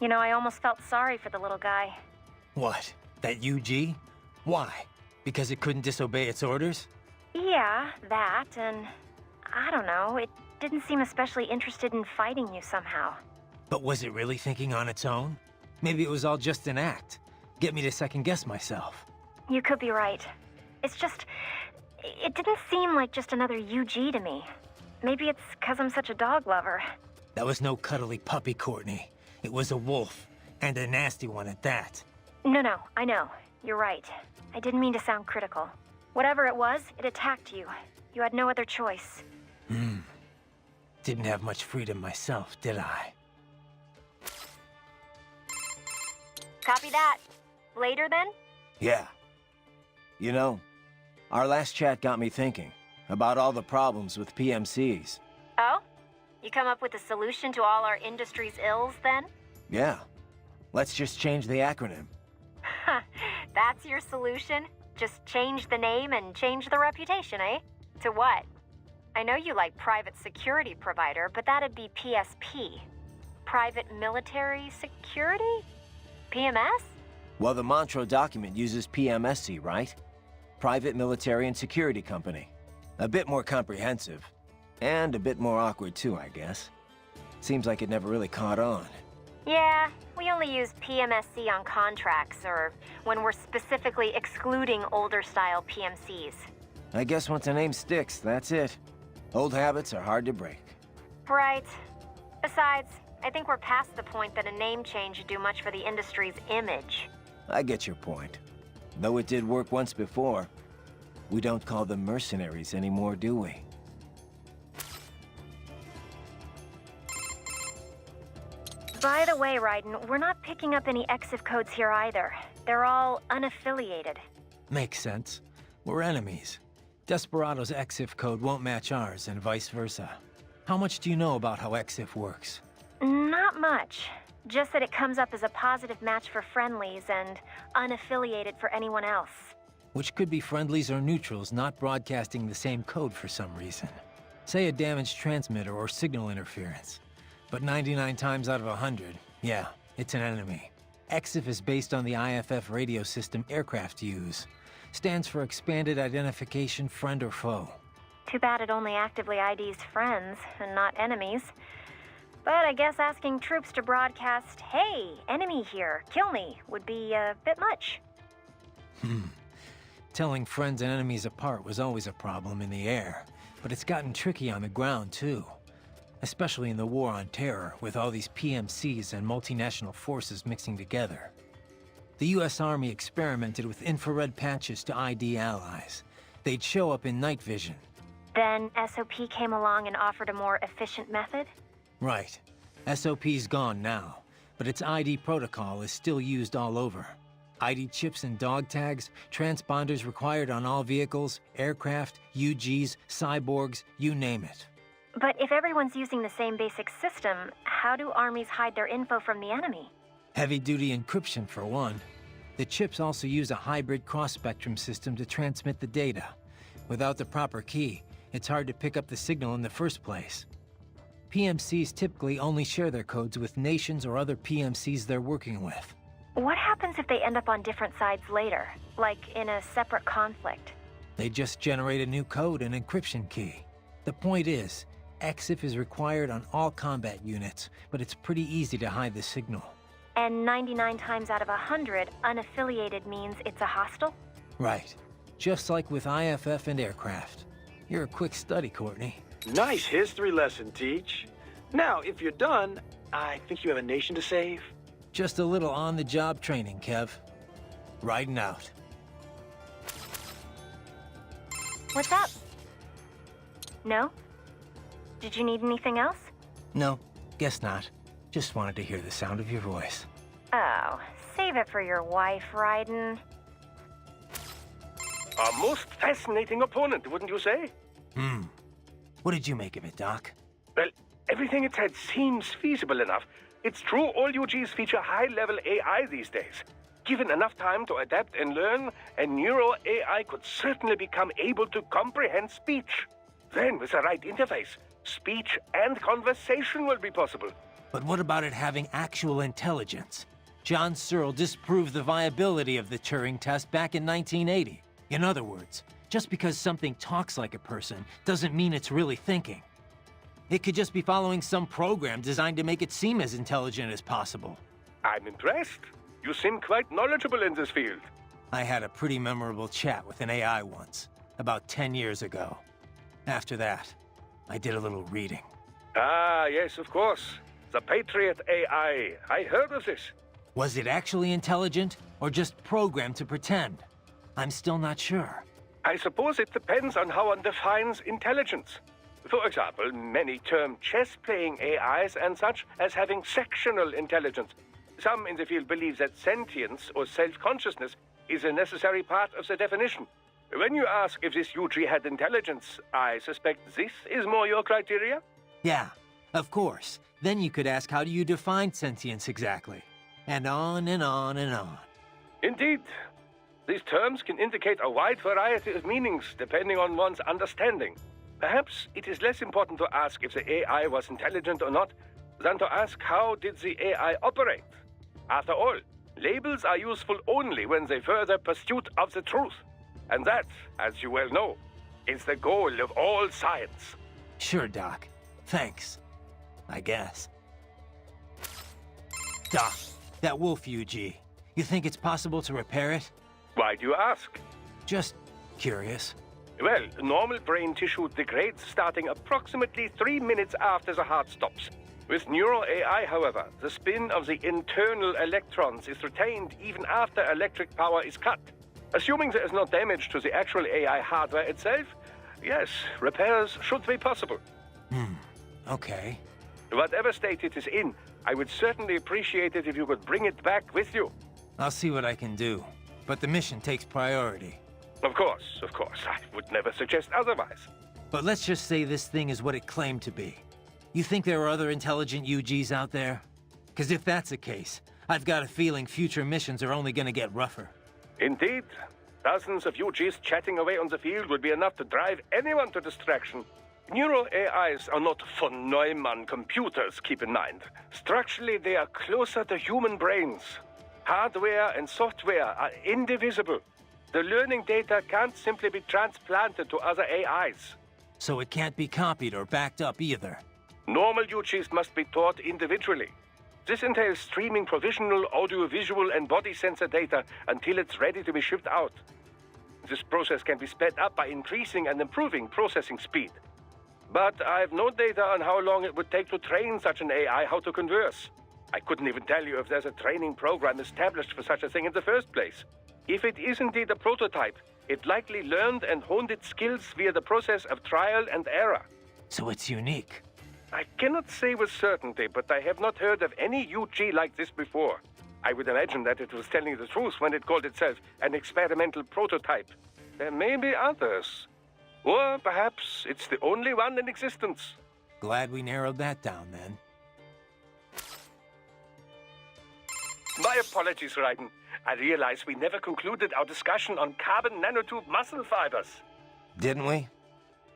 You know, I almost felt sorry for the little guy. What? That UG? Why? Because it couldn't disobey its orders? Yeah, that, and I don't know, it didn't seem especially interested in fighting you somehow. But was it really thinking on its own? Maybe it was all just an act. Get me to second-guess myself. You could be right. It's just, it didn't seem like just another UG to me. Maybe it's because I'm such a dog lover. That was no cuddly puppy, Courtney. It was a wolf, and a nasty one at that. No, I know. You're right. I didn't mean to sound critical. Whatever it was, it attacked you. You had no other choice. Didn't have much freedom myself, did I? Copy that. Later then? Yeah. You know, our last chat got me thinking about all the problems with PMCs. Oh? You come up with a solution to all our industry's ills then? Yeah. Let's just change the acronym. That's your solution? Just change the name and change the reputation, eh? To what? I know you like private security provider, but that'd be PSP. Private military security? PMS? Well, the Montreux document uses PMSC, right? Private Military and Security Company. A bit more comprehensive. And a bit more awkward too, I guess. Seems like it never really caught on. Yeah, we only use PMSC on contracts or when we're specifically excluding older style PMCs. I guess once a name sticks, that's it. Old habits are hard to break. Right. Besides, I think we're past the point that a name change would do much for the industry's image. I get your point. Though it did work once before. We don't call them mercenaries anymore, do we? By the way, Raiden, we're not picking up any EXIF codes here either. They're all unaffiliated. Makes sense. We're enemies. Desperado's EXIF code won't match ours, and vice versa. How much do you know about how EXIF works? Not much. Just that it comes up as a positive match for friendlies and unaffiliated for anyone else. Which could be friendlies or neutrals not broadcasting the same code for some reason. Say a damaged transmitter or signal interference. But 99 times out of 100, yeah, it's an enemy. EXIF is based on the IFF radio system aircraft use. Stands for Expanded Identification Friend or Foe. Too bad it only actively IDs friends and not enemies. But I guess asking troops to broadcast, "Hey, enemy here, kill me," would be a bit much. Telling friends and enemies apart was always a problem in the air, but it's gotten tricky on the ground too. Especially in the war on terror, with all these PMCs and multinational forces mixing together. The US Army experimented with infrared patches to ID allies. They'd show up in night vision. Then SOP came along and offered a more efficient method? Right. SOP's gone now, but its ID protocol is still used all over. ID chips and dog tags, transponders required on all vehicles, aircraft, UGs, cyborgs, you name it. But if everyone's using the same basic system, how do armies hide their info from the enemy? Heavy-duty encryption, for one. The chips also use a hybrid cross-spectrum system to transmit the data. Without the proper key, it's hard to pick up the signal in the first place. PMCs typically only share their codes with nations or other PMCs they're working with. What happens if they end up on different sides later, like in a separate conflict? They just generate a new code and encryption key. The point is, EXIF is required on all combat units, but it's pretty easy to hide the signal. And 99 times out of 100, unaffiliated means it's a hostile? Right. Just like with IFF and aircraft. You're a quick study, Courtney. Nice history lesson, Teach. Now, if you're done, I think you have a nation to save. Just a little on-the-job training, Kev. Riding out. What's up? No? Did you need anything else? No, guess not. Just wanted to hear the sound of your voice. Oh, save it for your wife, Raiden. A most fascinating opponent, wouldn't you say? What did you make of it, Doc? Well, everything it said seems feasible enough. It's true all UGs feature high-level AI these days. Given enough time to adapt and learn, a neural AI could certainly become able to comprehend speech. Then, with the right interface, speech and conversation will be possible. But what about it having actual intelligence? John Searle disproved the viability of the Turing test back in 1980. In other words, just because something talks like a person doesn't mean it's really thinking. It could just be following some program designed to make it seem as intelligent as possible. I'm impressed. You seem quite knowledgeable in this field. I had a pretty memorable chat with an AI once, about 10 years ago. After that, I did a little reading. Ah, yes, of course. The Patriot AI. I heard of this. Was it actually intelligent, or just programmed to pretend? I'm still not sure. I suppose it depends on how one defines intelligence. For example, many term chess-playing AIs and such as having sectional intelligence. Some in the field believe that sentience or self-consciousness is a necessary part of the definition. When you ask if this UG had intelligence, I suspect this is more your criteria? Yeah, of course. Then you could ask, how do you define sentience exactly? And on and on and on. Indeed. These terms can indicate a wide variety of meanings depending on one's understanding. Perhaps it is less important to ask if the AI was intelligent or not than to ask how did the AI operate. After all, labels are useful only when they further pursuit of the truth. And that, as you well know, is the goal of all science. Sure, Doc. Thanks. I guess. Doc, that wolf UG, you think it's possible to repair it? Why do you ask? Just curious. Well, normal brain tissue degrades starting approximately 3 minutes after the heart stops. With neural AI, however, the spin of the internal electrons is retained even after electric power is cut. Assuming there is no damage to the actual AI hardware itself, yes, repairs should be possible. Okay. Whatever state it is in, I would certainly appreciate it if you could bring it back with you. I'll see what I can do, but the mission takes priority. Of course. I would never suggest otherwise. But let's just say this thing is what it claimed to be. You think there are other intelligent UGs out there? Because if that's the case, I've got a feeling future missions are only gonna get rougher. Indeed. Dozens of UGs chatting away on the field would be enough to drive anyone to distraction. Neural AIs are not von Neumann computers, keep in mind. Structurally, they are closer to human brains. Hardware and software are indivisible. The learning data can't simply be transplanted to other AIs. So it can't be copied or backed up either. Normal UGs must be taught individually. This entails streaming provisional, audiovisual, and body sensor data until it's ready to be shipped out. This process can be sped up by increasing and improving processing speed. But I have no data on how long it would take to train such an AI how to converse. I couldn't even tell you if there's a training program established for such a thing in the first place. If it is indeed a prototype, it likely learned and honed its skills via the process of trial and error. So it's unique. I cannot say with certainty, but I have not heard of any UG like this before. I would imagine that it was telling the truth when it called itself an experimental prototype. There may be others. Or perhaps it's the only one in existence. Glad we narrowed that down then. My apologies, Raiden. I realize we never concluded our discussion on carbon nanotube muscle fibers. Didn't we?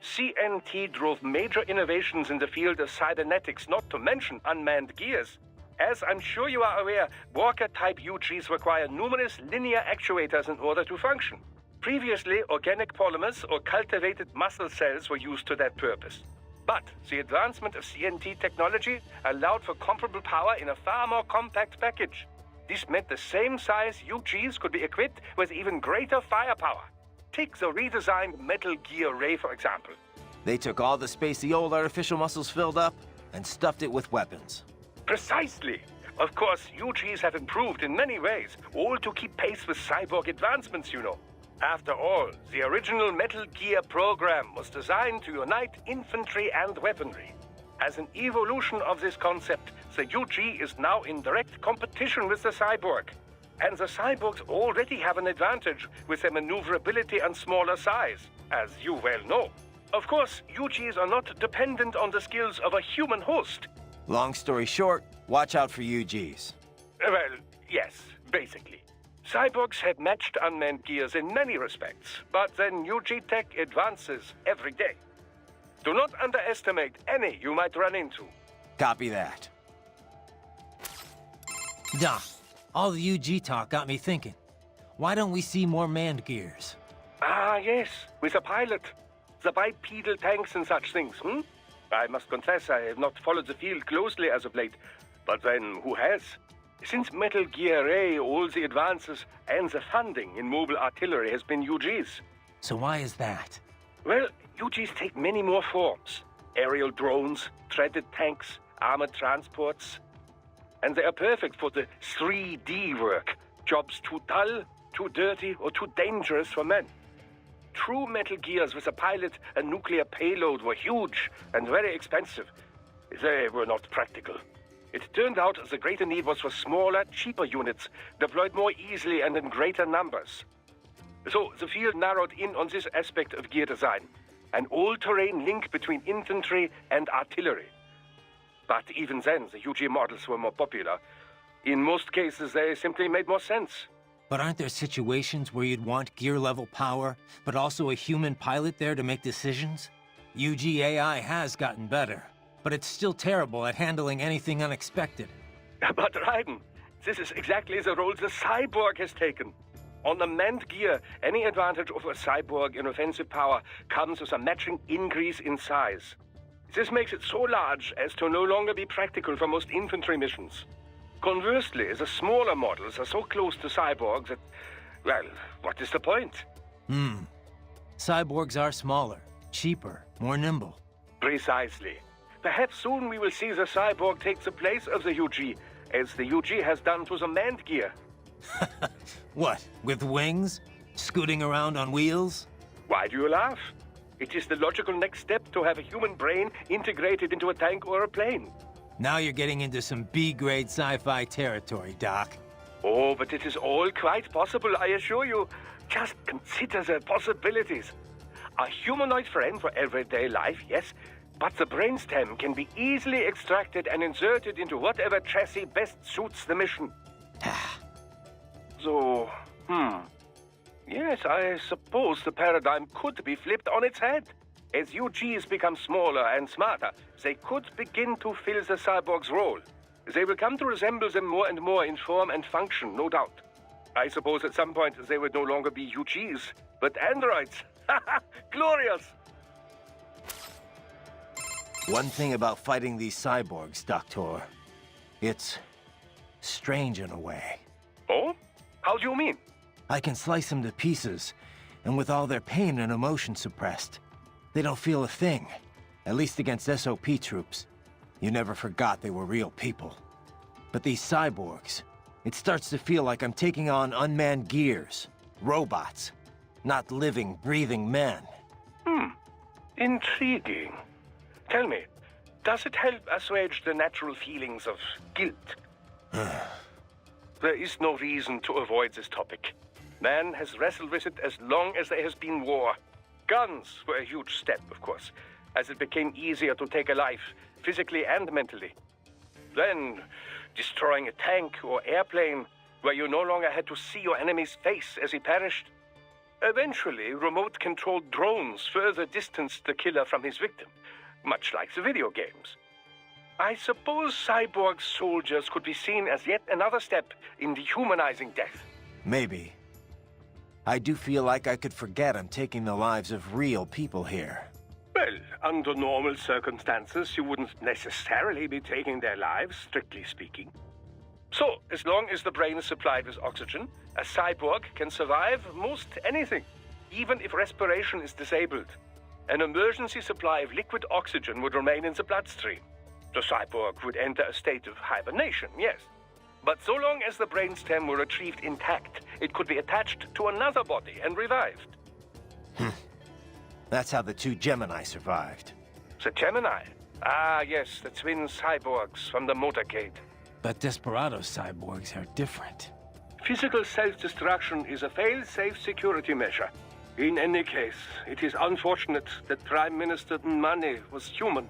CNT drove major innovations in the field of cybernetics, not to mention unmanned gears. As I'm sure you are aware, Walker-type UGs require numerous linear actuators in order to function. Previously, organic polymers or cultivated muscle cells were used to that purpose. But the advancement of CNT technology allowed for comparable power in a far more compact package. This meant the same size UGs could be equipped with even greater firepower. Take the redesigned Metal Gear Ray, for example. They took all the space the old artificial muscles filled up and stuffed it with weapons. Precisely. Of course, UGs have improved in many ways, all to keep pace with cyborg advancements, you know. After all, the original Metal Gear program was designed to unite infantry and weaponry. As an evolution of this concept, the UG is now in direct competition with the cyborg. And the cyborgs already have an advantage with their maneuverability and smaller size, as you well know. Of course, UGs are not dependent on the skills of a human host. Long story short, watch out for UGs. Well, yes, basically. Cyborgs have matched unmanned gears in many respects, but then UG tech advances every day. Do not underestimate any you might run into. Copy that. Doc, all the UG talk got me thinking. Why don't we see more manned gears? Ah, yes, with a pilot. The bipedal tanks and such things, I must confess I have not followed the field closely as of late. But then, who has? Since Metal Gear A, all the advances and the funding in mobile artillery has been UGs. So why is that? Well, UGs take many more forms. Aerial drones, treaded tanks, armored transports. And they are perfect for the 3D work. Jobs too dull, too dirty, or too dangerous for men. True Metal Gears with a pilot and nuclear payload were huge and very expensive. They were not practical. It turned out the greater need was for smaller, cheaper units, deployed more easily and in greater numbers. So the field narrowed in on this aspect of gear design, an all-terrain link between infantry and artillery. But even then, the UG models were more popular. In most cases, they simply made more sense. But aren't there situations where you'd want gear-level power, but also a human pilot there to make decisions? UG AI has gotten better, but it's still terrible at handling anything unexpected. But Raiden, this is exactly the role the cyborg has taken. On the manned gear, any advantage over a cyborg in offensive power comes with a matching increase in size. This makes it so large as to no longer be practical for most infantry missions. Conversely, the smaller models are so close to cyborgs that, well, what is the point? Cyborgs are smaller, cheaper, more nimble. Precisely. Perhaps soon we will see the cyborg take the place of the UG, as the UG has done to the manned gear. What, with wings? Scooting around on wheels? Why do you laugh? It is the logical next step to have a human brain integrated into a tank or a plane. Now you're getting into some B-grade sci-fi territory, Doc. Oh, but it is all quite possible, I assure you. Just consider the possibilities. A humanoid frame for everyday life, yes, but the brainstem can be easily extracted and inserted into whatever chassis best suits the mission. So, yes, I suppose the paradigm could be flipped on its head. As UGs become smaller and smarter, they could begin to fill the cyborg's role. They will come to resemble them more and more in form and function, no doubt. I suppose at some point they would no longer be UGs, but androids. Glorious! One thing about fighting these cyborgs, Doctor, it's strange in a way. Oh? How do you mean? I can slice them to pieces, and with all their pain and emotion suppressed, they don't feel a thing. At least against SOP troops. You never forgot they were real people. But these cyborgs, it starts to feel like I'm taking on unmanned gears, robots, not living, breathing men. Intriguing. Tell me, does it help assuage the natural feelings of guilt? There is no reason to avoid this topic. Man has wrestled with it as long as there has been war. Guns were a huge step, of course, as it became easier to take a life, physically and mentally. Then, destroying a tank or airplane, where you no longer had to see your enemy's face as he perished. Eventually, remote-controlled drones further distanced the killer from his victim, much like the video games. I suppose cyborg soldiers could be seen as yet another step in dehumanizing death. Maybe. I do feel like I could forget I'm taking the lives of real people here. Well, under normal circumstances, you wouldn't necessarily be taking their lives, strictly speaking. So, as long as the brain is supplied with oxygen, a cyborg can survive most anything, even if respiration is disabled. An emergency supply of liquid oxygen would remain in the bloodstream. The cyborg would enter a state of hibernation, yes. But so long as the brainstem were retrieved intact, it could be attached to another body and revived. That's how the two Gemini survived. The Gemini? Ah, yes, the twin cyborgs from the motorcade. But Desperado cyborgs are different. Physical self-destruction is a fail-safe security measure. In any case, it is unfortunate that Prime Minister Nmane was human.